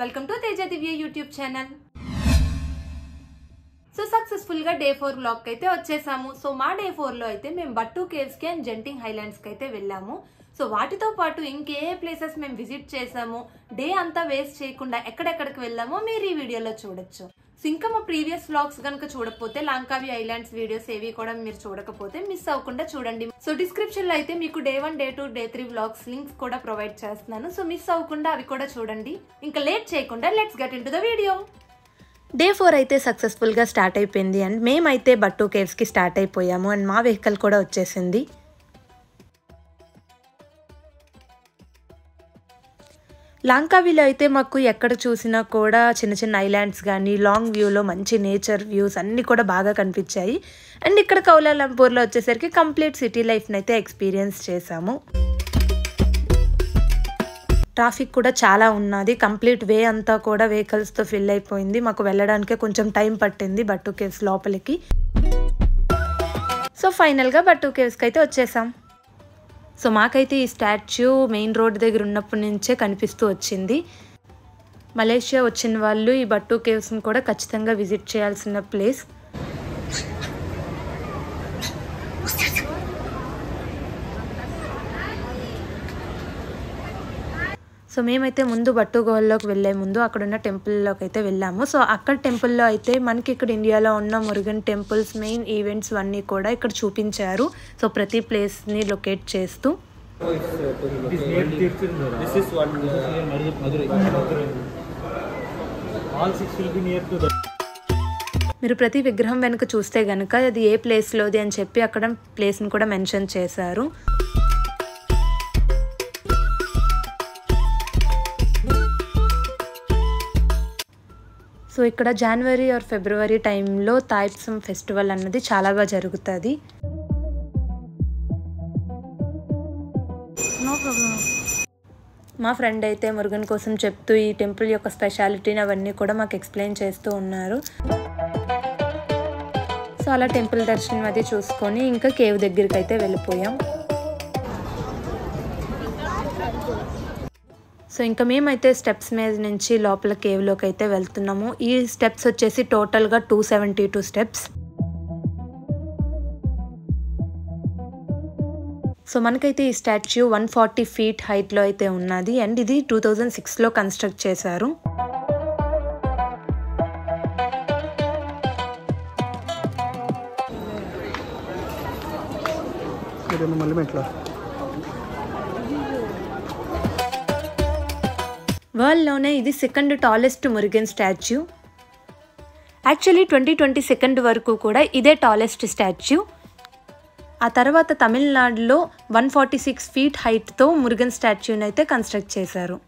Welcome to Teja Divya YouTube channel. So successful గా day 4 vlog కి అయితే వచ్చేసాము. సో మా డే 4 లో అయితే మేము బట్టు కేవ్స్ కి అండ్ జెంటింగ్ హైలాండ్స్ కి అయితే వెళ్ళాము. సో వాటితో పాటు ఇంకే ప్లేసెస్ మేము విజిట్ చేసాము, డే అంతా వేస్ట్ చేయకుండా ఎక్కడెక్కడికి వెళ్ళామో మీరు ఈ వీడియోలో చూడొచ్చు. సో ఇంకా మా ప్రీవియస్ వ్లాగ్స్ కనుక చూడకపోతే లాంకావి ఐలాండ్స్ వీడియోస్ ఏవి కూడా మీరు చూడకపోతే మిస్ అవ్వకుండా చూడండి. సో డిస్క్రిప్షన్ లో అయితే మీకు day 1, day 2, day 3 vlogs links కూడా ప్రొవైడ్ చేస్తున్నాను. సో మిస్ అవ్వకుండా అవి కూడా చూడండి. ఇంకా లేట్ చేయకుండా let's get into the video. Day 4 అయితే సక్సెస్ఫుల్గా స్టార్ట్ అయిపోయింది అండ్ మేమైతే బట్టు కేవ్స్కి స్టార్ట్ అయిపోయాము అండ్ మా వెహికల్ కూడా వచ్చేసింది. లాంకావిలో అయితే మాకు ఎక్కడ చూసినా కూడా చిన్న చిన్న ఐలాండ్స్ కానీ లాంగ్ వ్యూలో మంచి నేచర్ వ్యూస్ అన్నీ కూడా బాగా కనిపించాయి. అండ్ ఇక్కడ కౌలాలంపూర్లో వచ్చేసరికి కంప్లీట్ సిటీ లైఫ్ని అయితే ఎక్స్పీరియన్స్ చేసాము. ట్రాఫిక్ కూడా చాలా ఉన్నది, కంప్లీట్ వే అంతా కూడా వెహికల్స్తో ఫిల్ అయిపోయింది. మాకు వెళ్ళడానికే కొంచెం టైం పట్టింది బట్టు కేవ్స్ లోపలికి. సో ఫైనల్గా బట్టు కేవ్స్కి అయితే వచ్చేసాం. సో మాకైతే ఈ స్టాచ్యూ మెయిన్ రోడ్ దగ్గర ఉన్నప్పటి నుంచే కనిపిస్తూ వచ్చింది. మలేషియా వచ్చిన వాళ్ళు ఈ బట్టు కేవ్స్ని కూడా ఖచ్చితంగా విజిట్ చేయాల్సిన ప్లేస్. సో మేమైతే ముందు బట్టు గుహల్లోకి వెళ్ళే ముందు అక్కడ ఉన్న టెంపుల్లోకి అయితే వెళ్ళాము. సో అక్కడ టెంపుల్లో అయితే మనకి ఇక్కడ ఇండియాలో ఉన్న మురుగన్ టెంపుల్స్ మెయిన్ ఈవెంట్స్ అన్నీ కూడా ఇక్కడ చూపించారు. సో ప్రతి ప్లేస్ని లొకేట్ చేస్తూ మీరు ప్రతి విగ్రహం వెనుక చూస్తే కనుక అది ఏ ప్లేస్లోది అని చెప్పి అక్కడ ప్లేస్ని కూడా మెన్షన్ చేశారు. సో ఇక్కడ జనవరి ఆర్ ఫిబ్రవరి టైంలో తాయిప్సం ఫెస్టివల్ అన్నది చాలా బాగా జరుగుతుంది. మా ఫ్రెండ్ అయితే మురుగన్ కోసం చెప్తూ ఈ టెంపుల్ యొక్క స్పెషాలిటీని అవన్నీ కూడా మాకు ఎక్స్ప్లెయిన్ చేస్తూ ఉన్నారు. సో అలా టెంపుల్ దర్శనం అది చూసుకొని ఇంకా కేవ్ దగ్గరికి అయితే వెళ్ళిపోయాం. సో ఇంకా మేమైతే స్టెప్స్ మీద నుంచి లోపల కేవ్లోకి అయితే వెళ్తున్నాము. ఈ స్టెప్స్ వచ్చేసి టోటల్గా 272 స్టెప్స్. సో మనకైతే ఈ స్టాచ్యూ 140 ఫీట్ హైట్లో అయితే ఉన్నది అండ్ ఇది 2006లో కన్స్ట్రక్ట్ చేశారు. వరల్డ్లోనే ఇది second tallest Murugan statue. Actually 2022 వరకు కూడా ఇదే టాలెస్ట్ స్టాచ్యూ. ఆ తర్వాత తమిళనాడులో 146 ఫీట్ హైట్తో మురుగన్ స్టాచ్యూని అయితే కన్స్ట్రక్ట్ చేశారు.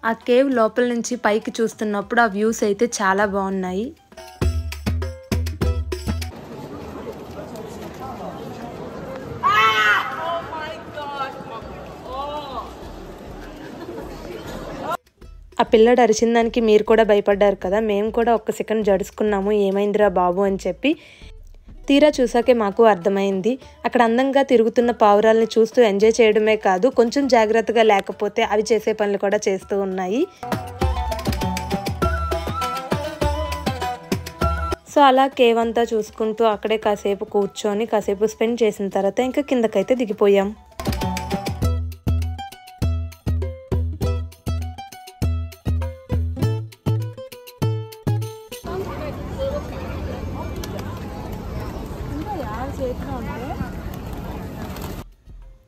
ఆ కేవ్ లోపల నుంచి పైకి చూస్తున్నప్పుడు ఆ వ్యూస్ అయితే చాలా బాగున్నాయి. ఆ పిల్లడు అరిచిన దానికి మీరు కూడా భయపడ్డారు కదా, మేము కూడా ఒక్క సెకండ్ జడుచుకున్నాము ఏమైందిరా బాబు అని చెప్పి. తీరా చూసాకే మాకు అర్థమైంది అక్కడ అందంగా తిరుగుతున్న పావురాలని చూస్తూ ఎంజాయ్ చేయడమే కాదు కొంచెం జాగ్రత్తగా లేకపోతే అవి చేసే పనులు కూడా చేస్తూ ఉన్నాయి. సో అలా కేవ్ అంతా చూసుకుంటూ అక్కడే కాసేపు కూర్చొని కాసేపు స్పెండ్ చేసిన తర్వాత ఇంకా కిందకైతే దిగిపోయాం.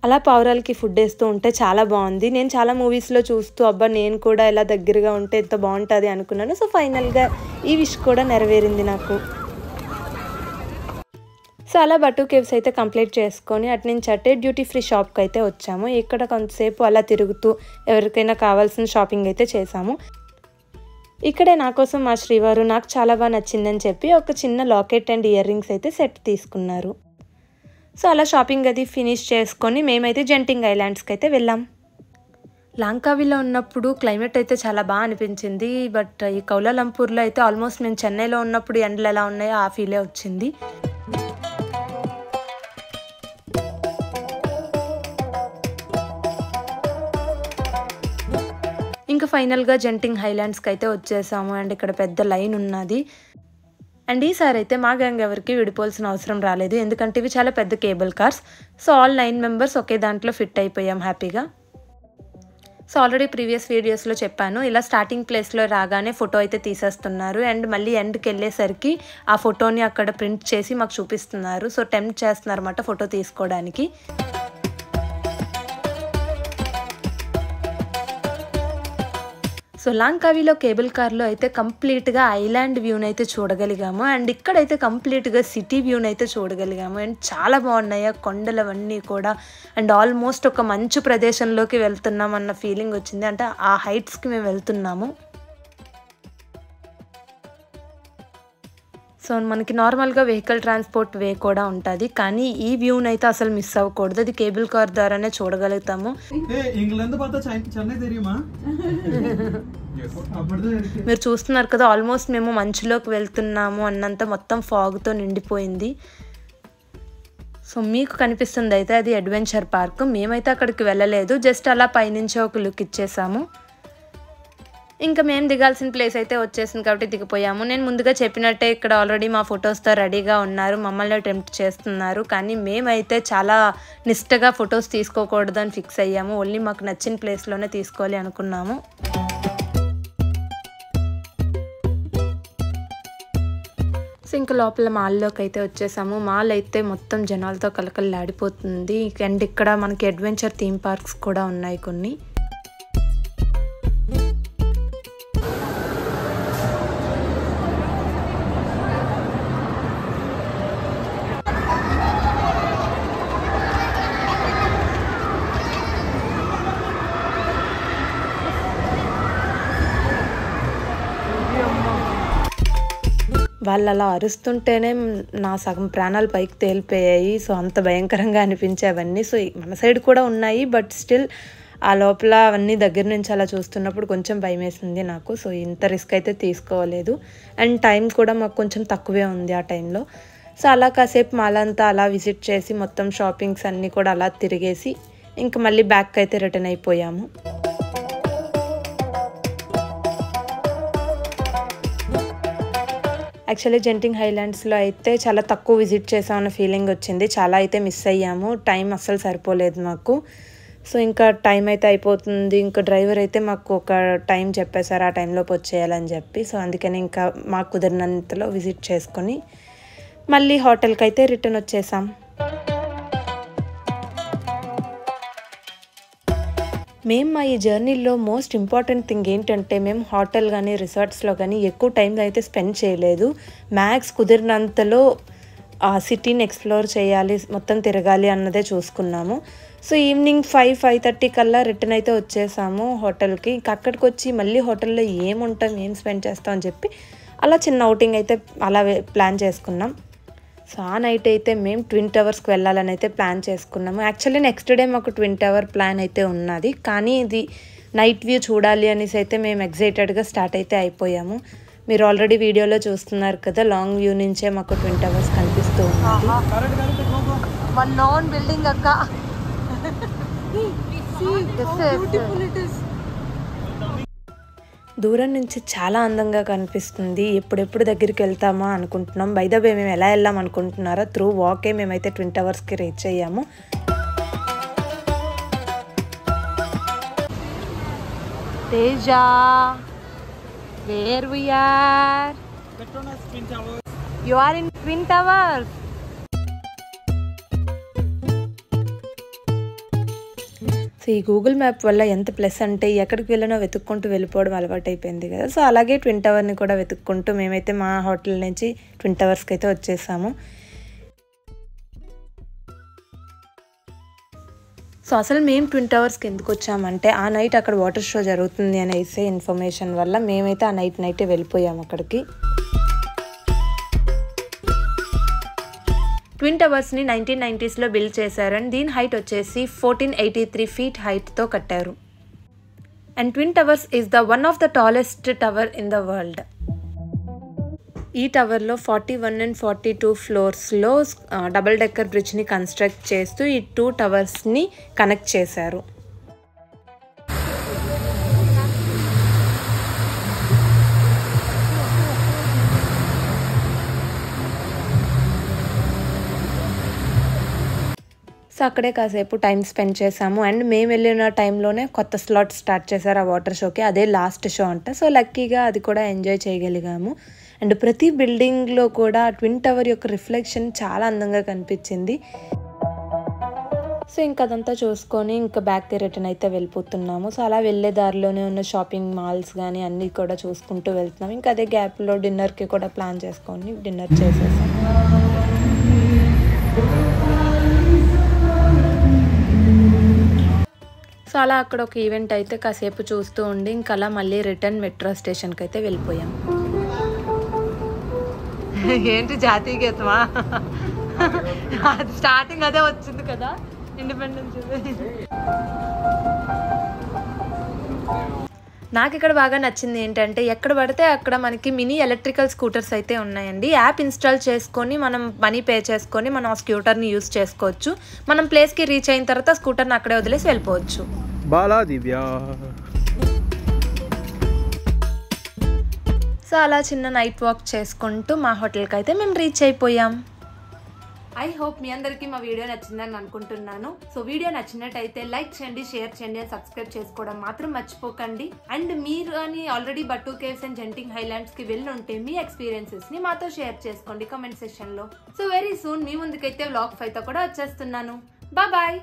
అలా పావురాలకి ఫుడ్ వేస్తూ ఉంటే చాలా బాగుంది. నేను చాలా మూవీస్లో చూస్తూ అబ్బా నేను కూడా ఇలా దగ్గరగా ఉంటే ఎంత బాగుంటుంది అనుకున్నాను. సో ఫైనల్గా ఈ విష్ కూడా నెరవేరింది నాకు. సో అలా బట్టు కేవ్స్ అయితే కంప్లీట్ చేసుకొని అటు నుంచి అట్టే డ్యూటీ ఫ్రీ షాప్కి అయితే వచ్చాము. ఇక్కడ కొంతసేపు అలా తిరుగుతూ ఎవరికైనా కావాల్సిన షాపింగ్ అయితే చేసాము. ఇక్కడే నా కోసం మా శ్రీవారు నాకు చాలా బాగా నచ్చిందని చెప్పి ఒక చిన్న లాకెట్ అండ్ ఇయర్ రింగ్స్ అయితే సెట్ తీసుకున్నారు. సో అలా షాపింగ్ అది ఫినిష్ చేసుకొని మేమైతే జెంటింగ్ ఐలాండ్స్కి అయితే వెళ్ళాం. లాంకావిలో ఉన్నప్పుడు క్లైమేట్ అయితే చాలా బాగా అనిపించింది. బట్ ఈ కౌలాలంపూర్లో అయితే ఆల్మోస్ట్ మేము చెన్నైలో ఉన్నప్పుడు ఎండలు ఎలా ఉన్నాయో ఆ ఫీలే వచ్చింది. ఫైనల్గా జెంటింగ్ హైలాండ్స్కి అయితే వచ్చేసాము. అండ్ ఇక్కడ పెద్ద లైన్ ఉన్నది. అండ్ ఈసారి అయితే మా గ్యాంగ్ ఎవరికి విడిపోవాల్సిన అవసరం రాలేదు, ఎందుకంటే ఇవి చాలా పెద్ద cable cars. So all 9 members ఒకే దాంట్లో ఫిట్ అయిపోయాం హ్యాపీగా. సో ఆల్రెడీ ప్రీవియస్ వీడియోస్లో చెప్పాను, ఇలా స్టార్టింగ్ ప్లేస్లో రాగానే ఫోటో అయితే తీసేస్తున్నారు. అండ్ మళ్ళీ ఎండ్కి వెళ్ళేసరికి ఆ ఫోటోని అక్కడ ప్రింట్ చేసి మాకు చూపిస్తున్నారు. సో టెంప్ట్ చేస్తున్నారు అన్నమాట ఫోటో తీసుకోవడానికి. సో లాంకావీలో కేబుల్ కార్లో అయితే కంప్లీట్గా ఐలాండ్ వ్యూని అయితే చూడగలిగాము. అండ్ ఇక్కడైతే కంప్లీట్గా సిటీ వ్యూని అయితే చూడగలిగాము. అండ్ చాలా బాగున్నాయి ఆ కొండలవన్నీ కూడా. అండ్ ఆల్మోస్ట్ ఒక మంచు ప్రదేశంలోకి వెళ్తున్నాం అన్న ఫీలింగ్ వచ్చింది, అంటే ఆ హైట్స్కి మేము వెళ్తున్నాము. సో మనకి నార్మల్గా వెహికల్ ట్రాన్స్పోర్ట్ వే కూడా ఉంటుంది, కానీ ఈ వ్యూని అయితే అసలు మిస్ అవ్వకూడదు. అది కేబుల్ కార్ ద్వారానే చూడగలుగుతాము. మీరు చూస్తున్నారు కదా, ఆల్మోస్ట్ మేము మంచులోకి వెళ్తున్నాము అన్నంత మొత్తం ఫాగ్తో నిండిపోయింది. సో మీకు కనిపిస్తుంది అయితే అది అడ్వెంచర్ పార్క్. మేమైతే అక్కడికి వెళ్ళలేదు, జస్ట్ అలా పైనుంచి ఒక లుక్ ఇచ్చేసాము. ఇంకా మేము దిగాల్సిన ప్లేస్ అయితే వచ్చేసింది కాబట్టి దిగిపోయాము. నేను ముందుగా చెప్పినట్టే ఇక్కడ ఆల్రెడీ మా ఫొటోస్తో రెడీగా ఉన్నారు, మమ్మల్ని అటెంప్ట్ చేస్తున్నారు. కానీ మేమైతే చాలా నిష్టగా ఫొటోస్ తీసుకోకూడదు అని ఫిక్స్ అయ్యాము. ఓన్లీ మాకు నచ్చిన ప్లేస్లోనే తీసుకోవాలి అనుకున్నాము. సో ఇంకా లోపల మాల్లోకి అయితే వచ్చేసాము. మాల్ అయితే మొత్తం జనాలతో కలకలలాడిపోతుంది. అండ్ ఇక్కడ మనకి అడ్వెంచర్ థీమ్ పార్క్స్ కూడా ఉన్నాయి కొన్ని. వాళ్ళు అలా అరుస్తుంటేనే నా సగం ప్రాణాలు పైకి తేలిపోయాయి. సో అంత భయంకరంగా అనిపించేవన్నీ. సో మన సైడ్ కూడా ఉన్నాయి, బట్ స్టిల్ ఆ లోపల అవన్నీ దగ్గర నుంచి అలా చూస్తున్నప్పుడు కొంచెం భయం వేసింది నాకు. సో ఇంత రిస్క్ అయితే తీసుకోలేదు. అండ్ టైం కూడా మాకు కొంచెం తక్కువే ఉంది ఆ టైంలో. సో అలా కాసేపు మాలంతా అలా విజిట్ చేసి మొత్తం షాపింగ్స్ అన్నీ కూడా అలా తిరిగేసి ఇంకా మళ్ళీ బ్యాక్ అయితే రిటర్న్ అయిపోయాము. యాక్చువల్లీ జెంటింగ్ హైలాండ్స్లో అయితే చాలా తక్కువ విజిట్ చేసామన్న ఫీలింగ్ వచ్చింది. చాలా అయితే మిస్ అయ్యాము, టైం అస్సలు సరిపోలేదు మాకు. సో ఇంకా టైం అయితే అయిపోతుంది. ఇంకా డ్రైవర్ అయితే మాకు ఒక టైం చెప్పేశారు, ఆ టైంలోపు వచ్చేయాలని చెప్పి. సో అందుకని ఇంకా మాకు కుదిరినంతలో విజిట్ చేసుకొని మళ్ళీ హోటల్కి అయితే రిటర్న్ వచ్చేసాం. మేము మా ఈ జర్నీలో మోస్ట్ ఇంపార్టెంట్ థింగ్ ఏంటంటే మేము హోటల్ కానీ రిసార్ట్స్లో కానీ ఎక్కువ టైం అయితే స్పెండ్ చేయలేదు. మ్యాక్స్ కుదిరినంతలో ఆ సిటీని ఎక్స్ప్లోర్ చేయాలి, మొత్తం తిరగాలి అన్నదే చూసుకున్నాము. సో ఈవినింగ్ 5-5:30 కల్లా రిటర్న్ అయితే వచ్చేసాము హోటల్కి. ఇంకా అక్కడికి వచ్చి మళ్ళీ హోటల్లో ఏముంటాం, ఏం స్పెండ్ చేస్తాం అని చెప్పి అలా చిన్న అవుటింగ్ అయితే అలా ప్లాన్ చేసుకున్నాం. సో ఆ నైట్ అయితే మేము ట్విన్ టవర్స్కి వెళ్ళాలని అయితే ప్లాన్ చేసుకున్నాము. యాక్చువల్లీ నెక్స్ట్ డే మాకు ట్విన్ టవర్ ప్లాన్ అయితే ఉన్నది, కానీ ఇది నైట్ వ్యూ చూడాలి అనేసి అయితే మేము ఎగ్జైటెడ్గా స్టార్ట్ అయితే అయిపోయాము. మీరు ఆల్రెడీ వీడియోలో చూస్తున్నారు కదా, లాంగ్ వ్యూ నుంచే మాకు ట్విన్ టవర్స్ కనిపిస్తూ ఉంది. దూరం నుంచి చాలా అందంగా కనిపిస్తుంది. ఎప్పుడెప్పుడు దగ్గరికి వెళ్తామా అనుకుంటున్నాం. బై ద వే మేము ఎలా వెళ్ళాం అనుకుంటున్నారా, త్రూ వాకే మేమైతే ట్విన్ టవర్స్కి రీచ్ అయ్యాము. Teja, where we are? You are in twin towers. So ఈ గూగుల్ మ్యాప్ వల్ల ఎంత ప్లస్ అంటే ఎక్కడికి వెళ్ళినా వెతుక్కుంటూ వెళ్ళిపోవడం అలవాటు అయిపోయింది కదా. సో అలాగే ట్విన్ టవర్ని కూడా వెతుక్కుంటూ మేమైతే మా హోటల్ నుంచి ట్విన్ టవర్స్కి అయితే వచ్చేసాము. సో అసలు మేము ట్విన్ టవర్స్కి ఎందుకు వచ్చామంటే ఆ నైట్ అక్కడ వాటర్ షో జరుగుతుంది అనేసి ఇన్ఫర్మేషన్ వల్ల మేమైతే ఆ నైటే వెళ్ళిపోయాము అక్కడికి. ట్విన్ టవర్స్ని 1990sలో బిల్డ్ చేశారు. అండ్ దీని హైట్ వచ్చేసి 1483 feet హైట్తో కట్టారు. And twin towers is the one of the tallest tower in the world. ఈ టవర్లో 41 and 42 ఫ్లోర్స్లో డబుల్ డెక్కర్ బ్రిడ్జ్ని కన్స్ట్రక్ట్ చేస్తూ ఈ 2 టవర్స్ని కనెక్ట్ చేశారు. అక్కడే కాసేపు టైం స్పెండ్ చేసాము. అండ్ మేము వెళ్ళిన టైంలోనే కొత్త స్లాట్ స్టార్ట్ చేశారు ఆ వాటర్ షోకి. అదే లాస్ట్ షో అంట. సో లక్కీగా అది కూడా ఎంజాయ్ చేయగలిగాము. అండ్ ప్రతి బిల్డింగ్లో కూడా ట్విన్ టవర్ యొక్క రిఫ్లెక్షన్ చాలా అందంగా కనిపించింది. సో ఇంకా అదంతా చూసుకొని ఇంకా బ్యాక్కి రిటర్న్ అయితే వెళ్ళిపోతున్నాము. సో అలా వెళ్ళే దారిలోనే ఉన్న షాపింగ్ మాల్స్ కానీ అన్నీ కూడా చూసుకుంటూ వెళ్తున్నాం. ఇంకా అదే గ్యాప్లో డిన్నర్కి కూడా ప్లాన్ చేసుకొని డిన్నర్ చేసేసాం. సో అలా అక్కడ ఒక ఈవెంట్ అయితే కాసేపు చూస్తూ ఉండి ఇంకా అలా మళ్ళీ రిటర్న్ మెట్రో స్టేషన్కి అయితే వెళ్ళిపోయాం. ఏంటి జాతీయ గీతమా? స్టార్టింగ్ అదే వచ్చింది కదా ఇండిపెండెన్స్. నాకు ఇక్కడ బాగా నచ్చింది ఏంటంటే ఎక్కడ పడితే అక్కడ మనకి మినీ ఎలక్ట్రికల్ స్కూటర్స్ అయితే ఉన్నాయండి. యాప్ ఇన్స్టాల్ చేసుకొని మనం మనీ పే చేసుకొని మనం ఆ స్కూటర్ని యూజ్ చేసుకోవచ్చు. మనం ప్లేస్కి రీచ్ అయిన తర్వాత స్కూటర్ని అక్కడే వదిలేసి వెళ్ళిపోవచ్చు. సో అలా చిన్న నైట్ వాక్ చేసుకుంటూ మా హోటల్కి అయితే మేము రీచ్ అయిపోయాం. ఐ హోప్ మీ అందరికీ మా వీడియో నచ్చిందని అనుకుంటున్నాను. సో వీడియో నచ్చినట్టయితే లైక్ చేయండి, షేర్ చేయండి అండ్ సబ్స్క్రైబ్ చేసుకోవడం మాత్రం మర్చిపోకండి. అండ్ మీరు అని already Batu caves and Genting హైలాండ్స్కి వెళ్ళి ఉంటే మీ ఎక్స్పీరియన్సెస్ని మాతో షేర్ చేసుకోండి కామెంట్ సెక్షన్లో. సో వెరీ సూన్ మీ ముందుకైతే వ్లాగ్ 5తో కూడా వచ్చేస్తున్నాను. బాయ్.